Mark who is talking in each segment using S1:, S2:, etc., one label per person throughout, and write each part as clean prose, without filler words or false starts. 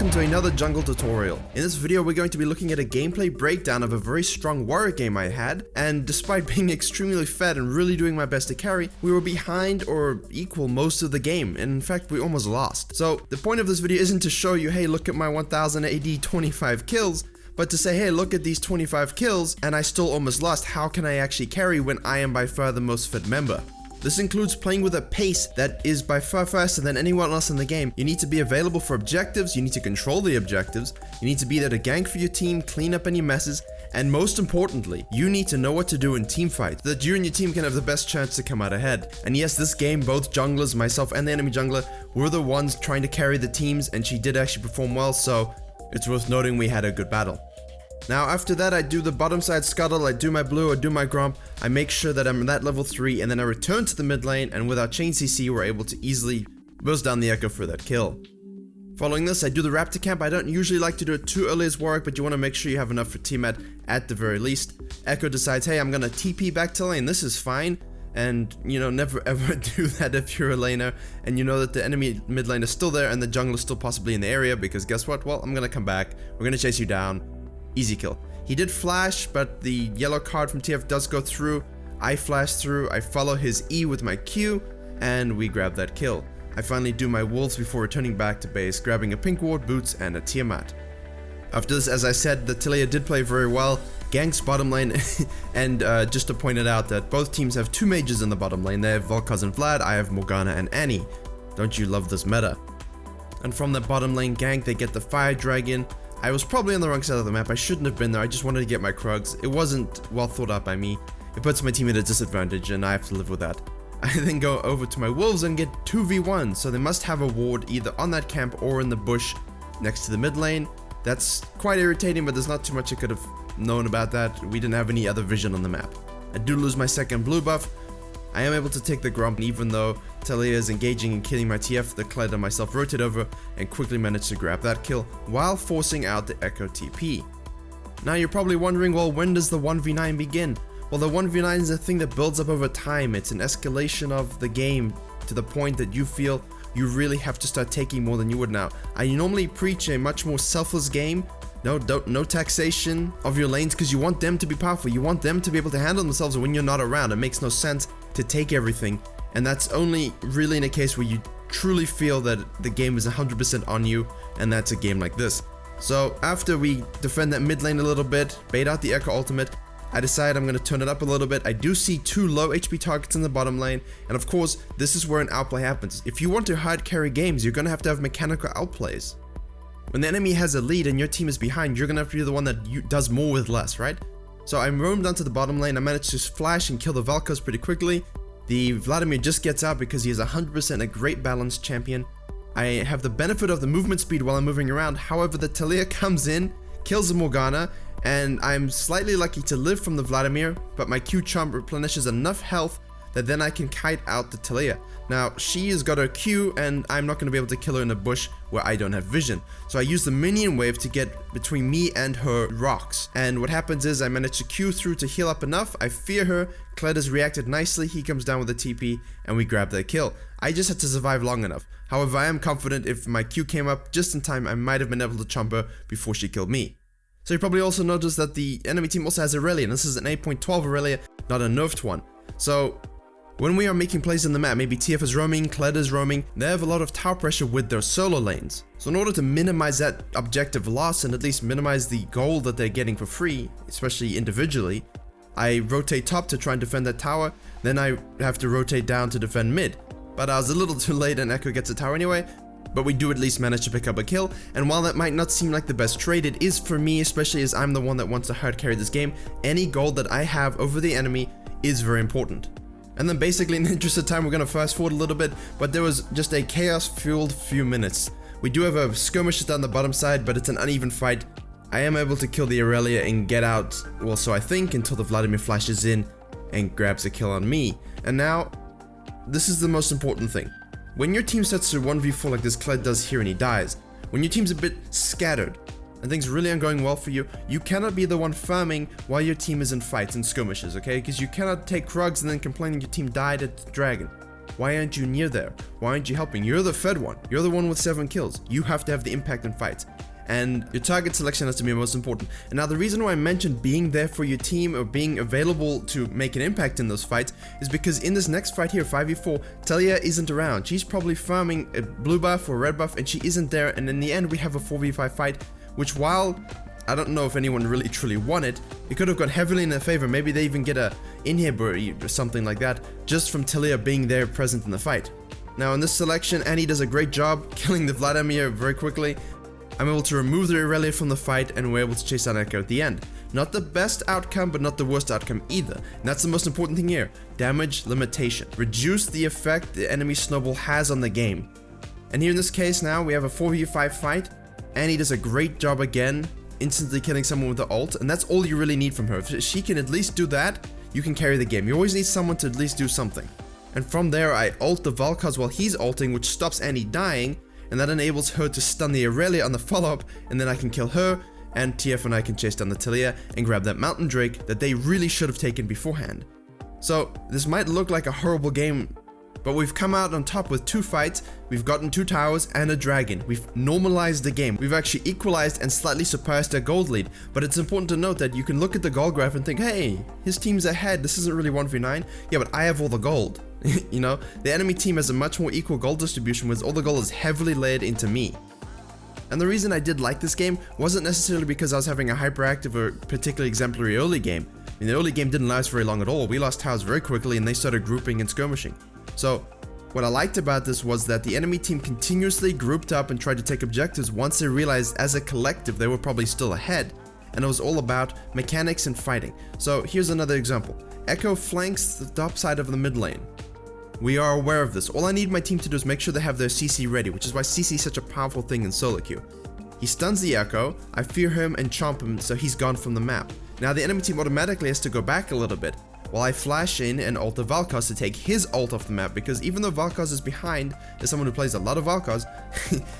S1: welcome to another jungle tutorial. In this video we're going to be looking at a gameplay breakdown of a very strong Warwick game I had, and despite being extremely fed and really doing my best to carry, we were behind or equal most of the game, and in fact we almost lost. So the point of this video isn't to show you, hey, look at my 1000 AD 25 kills, but to say, hey, look at these 25 kills and I still almost lost. How can I actually carry when I am by far the most fit member? This includes playing with a pace that is by far faster than anyone else in the game. You need to be available for objectives, you need to control the objectives, you need to be there to gank for your team, clean up any messes, and most importantly, you need to know what to do in team fights so that you and your team can have the best chance to come out ahead. And yes, this game, both junglers, myself and the enemy jungler, were the ones trying to carry the teams, and she did actually perform well, so it's worth noting we had a good battle. Now after that I do the bottom side scuttle, I do my blue, I do my gromp, I make sure that I'm at level 3, and then I return to the mid lane, and with our chain CC we're able to easily burst down the echo for that kill. Following this I do the raptor camp. I don't usually like to do it too early as Warwick, but you want to make sure you have enough for teammate at the very least. Echo decides, hey, I'm gonna TP back to lane, this is fine. And you know, never ever do that if you're a laner and you know that the enemy mid lane is still there and the jungle is still possibly in the area, because guess what, well, I'm gonna come back, we're gonna chase you down. Easy kill. He did flash, but the yellow card from TF does go through. I flash through, I follow his E with my Q, and we grab that kill. I finally do my wolves before returning back to base, grabbing a pink ward, boots, and a Tiamat. After this, as I said, the Taliyah did play very well. Gank's bottom lane, and just to point it out that both teams have two mages in the bottom lane. They have Volkaz and Vlad, I have Morgana and Annie. Don't you love this meta? And from the bottom lane gank, they get the fire dragon. I was probably on the wrong side of the map, I shouldn't have been there, I just wanted to get my Krugs. It wasn't well thought out by me. It puts my team at a disadvantage and I have to live with that. I then go over to my wolves and get 2v1, so they must have a ward either on that camp or in the bush next to the mid lane. That's quite irritating, but there's not too much I could have known about that. We didn't have any other vision on the map. I do lose my second blue buff. I am able to take the gromp, and even though Taliyah is engaging and killing my TF, the Kled and myself rotate over and quickly manage to grab that kill while forcing out the Echo TP. Now you're probably wondering, well, when does the 1v9 begin? Well, the 1v9 is a thing that builds up over time. It's an escalation of the game to the point that you feel you really have to start taking more than you would now. I normally preach a much more selfless game. No taxation of your lanes, because you want them to be powerful. You want them to be able to handle themselves when you're not around. It makes no sense to take everything, and that's only really in a case where you truly feel that the game is 100% on you, and that's a game like this. So after we defend that mid lane a little bit, bait out the Echo ultimate, I decide I'm going to turn it up a little bit. I do see two low HP targets in the bottom lane, and of course this is where an outplay happens. If you want to hard carry games, you're going to have mechanical outplays. When the enemy has a lead and your team is behind, you're going to have to be the one that does more with less, right? So I roamed onto the bottom lane, I managed to flash and kill the Vel'Koz pretty quickly. The Vladimir just gets out because he is 100% a great balanced champion. I have the benefit of the movement speed while I'm moving around, however the Taliyah comes in, kills the Morgana, and I'm slightly lucky to live from the Vladimir, but my Q chomp replenishes enough health that then I can kite out the Taliyah. Now, she has got her Q, and I'm not going to be able to kill her in a bush where I don't have vision. So I use the minion wave to get between me and her rocks. And what happens is I manage to Q through to heal up enough, I fear her, Kled has reacted nicely, he comes down with a TP, and we grab that kill. I just had to survive long enough. However, I am confident if my Q came up just in time, I might have been able to chomp her before she killed me. So you probably also noticed that the enemy team also has Aurelia, and this is an 8.12 Aurelia, not a nerfed one. So when we are making plays in the map, maybe TF is roaming, Kled is roaming, they have a lot of tower pressure with their solo lanes. So in order to minimize that objective loss and at least minimize the gold that they're getting for free, especially individually, I rotate top to try and defend that tower, then I have to rotate down to defend mid. But I was a little too late and Echo gets a tower anyway, but we do at least manage to pick up a kill, and while that might not seem like the best trade, it is for me, especially as I'm the one that wants to hard carry this game. Any gold that I have over the enemy is very important. And then basically in the interest of time, we're going to fast forward a little bit, but there was just a chaos-fueled few minutes. We do have a skirmish down the bottom side, but it's an uneven fight. I am able to kill the Aurelia and get out, well, so I think, until the Vladimir flashes in and grabs a kill on me. And now, this is the most important thing. When your team starts to 1v4 like this Kled does here and he dies, when your team's a bit scattered, and things really aren't going well for you, you cannot be the one farming while your team is in fights and skirmishes, okay? Because you cannot take Krugs and then complain your team died at the dragon. Why aren't you near there? Why aren't you helping? You're the fed one. You're the one with 7 kills. You have to have the impact in fights. And your target selection has to be most important. And now the reason why I mentioned being there for your team or being available to make an impact in those fights is because in this next fight here, 5v4, Talia isn't around. She's probably farming a blue buff or red buff and she isn't there, and in the end we have a 4v5 fight, which while I don't know if anyone really truly won it, it could have gone heavily in their favor. Maybe they even get a inhibitor or something like that just from Talia being there present in the fight. Now in this selection, Annie does a great job killing the Vladimir very quickly. I'm able to remove the Irelia from the fight and we're able to chase down Echo at the end. Not the best outcome, but not the worst outcome either. And that's the most important thing here. Damage limitation. Reduce the effect the enemy snowball has on the game. And here in this case now, we have a 4v5 fight. Annie does a great job again, instantly killing someone with the ult, and that's all you really need from her. If she can at least do that, you can carry the game. You always need someone to at least do something. And from there, I ult the Valkaz while he's ulting, which stops Annie dying, and that enables her to stun the Irelia on the follow-up, and then I can kill her, and TF and I can chase down the Talia and grab that Mountain Drake that they really should have taken beforehand. So this might look like a horrible game, but we've come out on top with 2 fights, we've gotten 2 towers and a dragon. We've normalized the game. We've actually equalized and slightly surpassed their gold lead, but it's important to note that you can look at the gold graph and think, hey, his team's ahead, this isn't really 1v9. Yeah, but I have all the gold. You know, the enemy team has a much more equal gold distribution, with all the gold is heavily layered into me. And the reason I did like this game wasn't necessarily because I was having a hyperactive or particularly exemplary early game. I mean, the early game didn't last very long at all. We lost towers very quickly and they started grouping and skirmishing. So what I liked about this was that the enemy team continuously grouped up and tried to take objectives once they realized as a collective they were probably still ahead. And it was all about mechanics and fighting. So here's another example. Echo flanks the top side of the mid lane. We are aware of this. All I need my team to do is make sure they have their CC ready, which is why CC is such a powerful thing in solo queue. He stuns the Echo, I fear him and chomp him so he's gone from the map. Now the enemy team automatically has to go back a little bit, while I flash in and ult the Valkaz to take his ult off the map, because even though Valkaz is behind, as someone who plays a lot of Valkaz,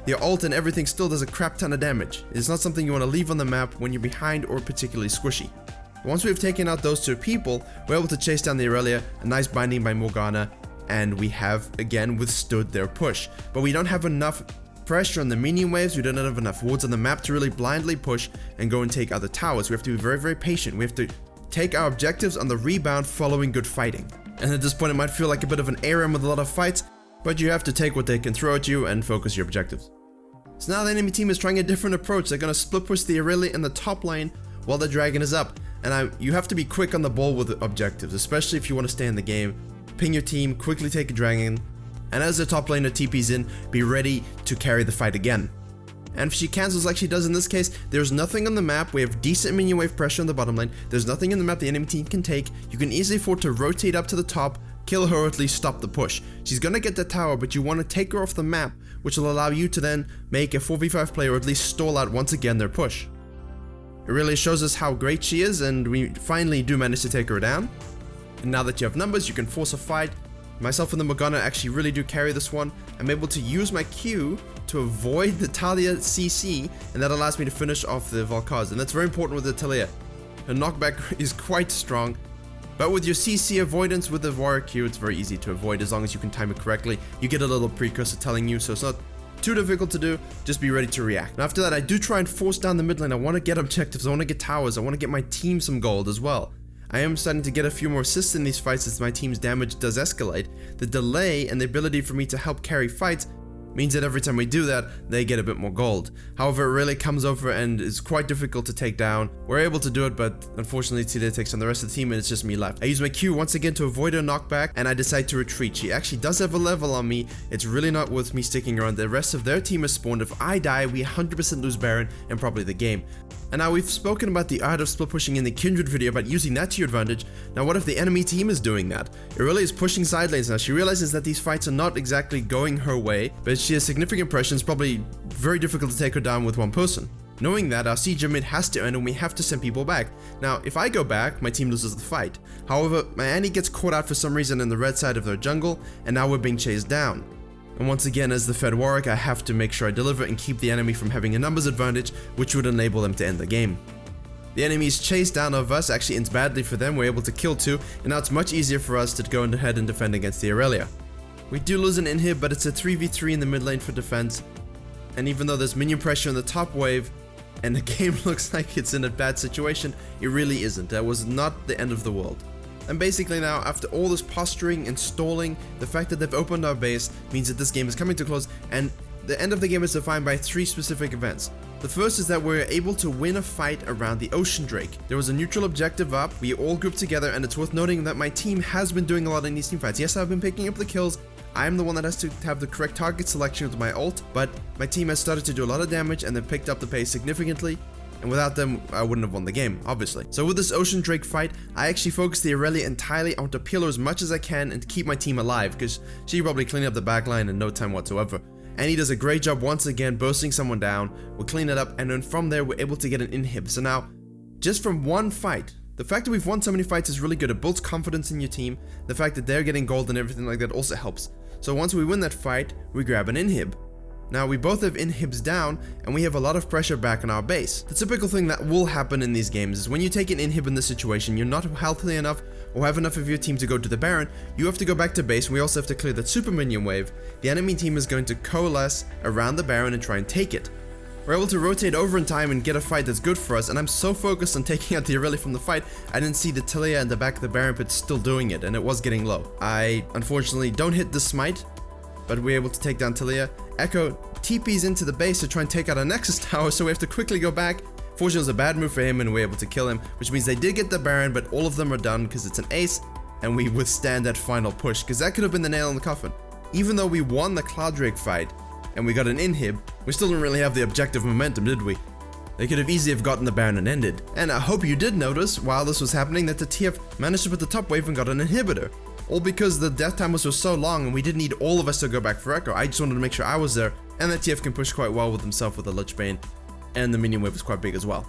S1: your ult and everything still does a crap ton of damage. It's not something you want to leave on the map when you're behind or particularly squishy. Once we've taken out those 2 people, we're able to chase down the Irelia, a nice binding by Morgana, and we have again withstood their push. But we don't have enough pressure on the minion waves, we don't have enough wards on the map to really blindly push and go and take other towers. We have to be very, very patient. We have to take our objectives on the rebound following good fighting. And at this point it might feel like a bit of an ARAM with a lot of fights, but you have to take what they can throw at you and focus your objectives. So now the enemy team is trying a different approach. They're going to split push the Irelia in the top lane while the dragon is up. And you have to be quick on the ball with objectives, especially if you want to stay in the game. Ping your team, quickly take a dragon, and as the top laner TP's in, be ready to carry the fight again. And if she cancels like she does in this case, there's nothing on the map. We have decent minion wave pressure on the bottom lane. There's nothing in the map the enemy team can take. You can easily afford to rotate up to the top, kill her, or at least stop the push. She's gonna get the tower, but you want to take her off the map, which will allow you to then make a 4v5 play or at least stall out once again their push. It really shows us how great she is, and we finally do manage to take her down. And now that you have numbers, you can force a fight. Myself and the Morgana actually really do carry this one. I'm able to use my Q to avoid the Talia CC, and that allows me to finish off the Valkaz, and that's very important with the Talia. Her knockback is quite strong, but with your CC avoidance with the Warwick Q, it's very easy to avoid as long as you can time it correctly. You get a little precursor telling you, so it's not too difficult to do, just be ready to react. And after that, I do try and force down the mid lane. I want to get objectives, I want to get towers, I want to get my team some gold as well. I am starting to get a few more assists in these fights as my team's damage does escalate. The delay and the ability for me to help carry fights means that every time we do that, they get a bit more gold. However, it really comes over and is quite difficult to take down. We're able to do it, but unfortunately Talia takes on the rest of the team and it's just me left. I use my Q once again to avoid her knockback, and I decide to retreat. She actually does have a level on me. It's really not worth me sticking around. The rest of their team is spawned. If I die, we 100% lose Baron and probably the game. And now we've spoken about the art of split pushing in the Kindred video, about using that to your advantage. Now what if the enemy team is doing that? Irelia is pushing side lanes now. She realizes that these fights are not exactly going her way, but she has significant pressure. It's probably very difficult to take her down with one person. Knowing that, our siege mid has to end and we have to send people back. Now, if I go back, my team loses the fight. However, my Annie gets caught out for some reason in the red side of their jungle, and now we're being chased down. And once again, as the fed Warwick, I have to make sure I deliver and keep the enemy from having a numbers advantage, which would enable them to end the game. The enemy's chase down of us actually ends badly for them. We're able to kill 2, and now it's much easier for us to go ahead and defend against the Irelia. We do lose an inhib, but it's a 3v3 in the mid lane for defense. And even though there's minion pressure in the top wave, and the game looks like it's in a bad situation, it really isn't. That was not the end of the world. And basically now, after all this posturing and stalling, the fact that they've opened our base means that this game is coming to a close, and the end of the game is defined by 3 specific events. The first is that we're able to win a fight around the Ocean Drake. There was a neutral objective up, we all grouped together, and it's worth noting that my team has been doing a lot in these team fights. Yes, I've been picking up the kills, I'm the one that has to have the correct target selection with my ult, but my team has started to do a lot of damage and they've picked up the pace significantly, and without them, I wouldn't have won the game, obviously. So with this Ocean Drake fight, I actually focused the Aurelia entirely. I want to peel her as much as I can and keep my team alive, because she probably clean up the backline in no time whatsoever. And he does a great job once again bursting someone down, we'll clean it up, and then from there we're able to get an inhib. So now, just from one fight, the fact that we've won so many fights is really good. It builds confidence in your team. The fact that they're getting gold and everything like that also helps. So once we win that fight, we grab an inhib. Now we both have inhibs down, and we have a lot of pressure back on our base. The typical thing that will happen in these games is when you take an inhib in this situation, you're not healthy enough or have enough of your team to go to the Baron, you have to go back to base, and we also have to clear that super minion wave. The enemy team is going to coalesce around the Baron and try and take it. We're able to rotate over in time and get a fight that's good for us, and I'm so focused on taking out the Aurelia from the fight, I didn't see the Talia in the back of the Baron pit still doing it, and it was getting low. I unfortunately don't hit the smite, but we're able to take down Talia. Echo TPs into the base to try and take out a Nexus tower, so we have to quickly go back. Fortunately, it was a bad move for him and we're able to kill him, which means they did get the Baron, but all of them are done because it's an ace, and we withstand that final push, because that could have been the nail in the coffin. Even though we won the Cloud Drake fight, and we got an inhib, we still didn't really have the objective momentum, did we? They could have easily have gotten the Baron and ended. And I hope you did notice, while this was happening, that the TF managed to put the top wave and got an inhibitor. All because the death timers were so long and we didn't need all of us to go back for Echo. I just wanted to make sure I was there, and that TF can push quite well with himself with the Lich Bane, and the minion wave is quite big as well.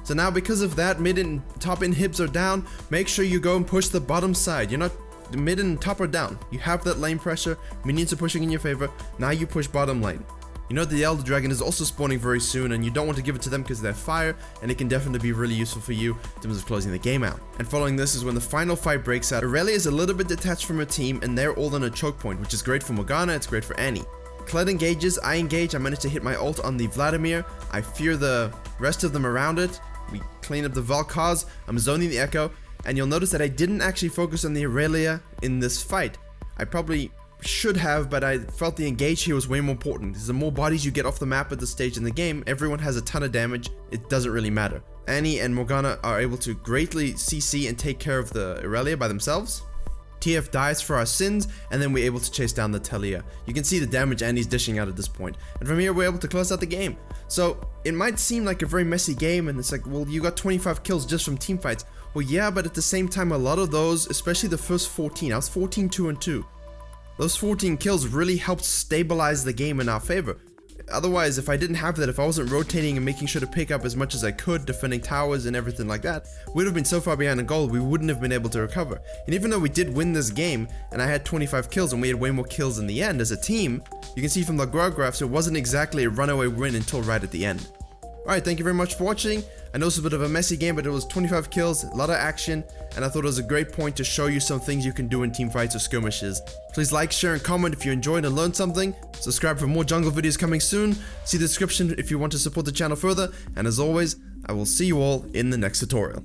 S1: So now because of that, mid and top inhibs are down, make sure you go and push the bottom side. You're not, the mid and top are down. You have that lane pressure, minions are pushing in your favor, now you push bottom lane. You know the Elder Dragon is also spawning very soon, and you don't want to give it to them because they're fire, and it can definitely be really useful for you in terms of closing the game out. And following this is when the final fight breaks out. Aurelia is a little bit detached from her team, and they're all on a choke point, which is great for Morgana, it's great for Annie. Kled engages, I engage, I manage to hit my ult on the Vladimir, I fear the rest of them around it, we clean up the Valkaz, I'm zoning the Echo, and you'll notice that I didn't actually focus on the Aurelia in this fight. I probably should have, but I felt the engage here was way more important. The more bodies you get off the map at this stage in the game, everyone has a ton of damage, it doesn't really matter. Annie and Morgana are able to greatly CC and take care of the Aurelia by themselves. TF dies for our sins, and then we're able to chase down the Talia. You can see the damage Annie's dishing out at this point. And from here, we're able to close out the game. So, it might seem like a very messy game, and it's like, well, you got 25 kills just from team fights. Well, yeah, but at the same time, a lot of those, especially the first 14, I was 14, 2-2. Those 14 kills really helped stabilize the game in our favor. Otherwise, if I didn't have that, if I wasn't rotating and making sure to pick up as much as I could, defending towers and everything like that, we'd have been so far behind the goal, we wouldn't have been able to recover. And even though we did win this game, and I had 25 kills and we had way more kills in the end as a team, you can see from the graphs, it wasn't exactly a runaway win until right at the end. Alright, thank you very much for watching. I know it's a bit of a messy game, but it was 25 kills, a lot of action, and I thought it was a great point to show you some things you can do in team fights or skirmishes. Please like, share, and comment if you enjoyed and learned something. Subscribe for more jungle videos coming soon. See the description if you want to support the channel further, and as always, I will see you all in the next tutorial.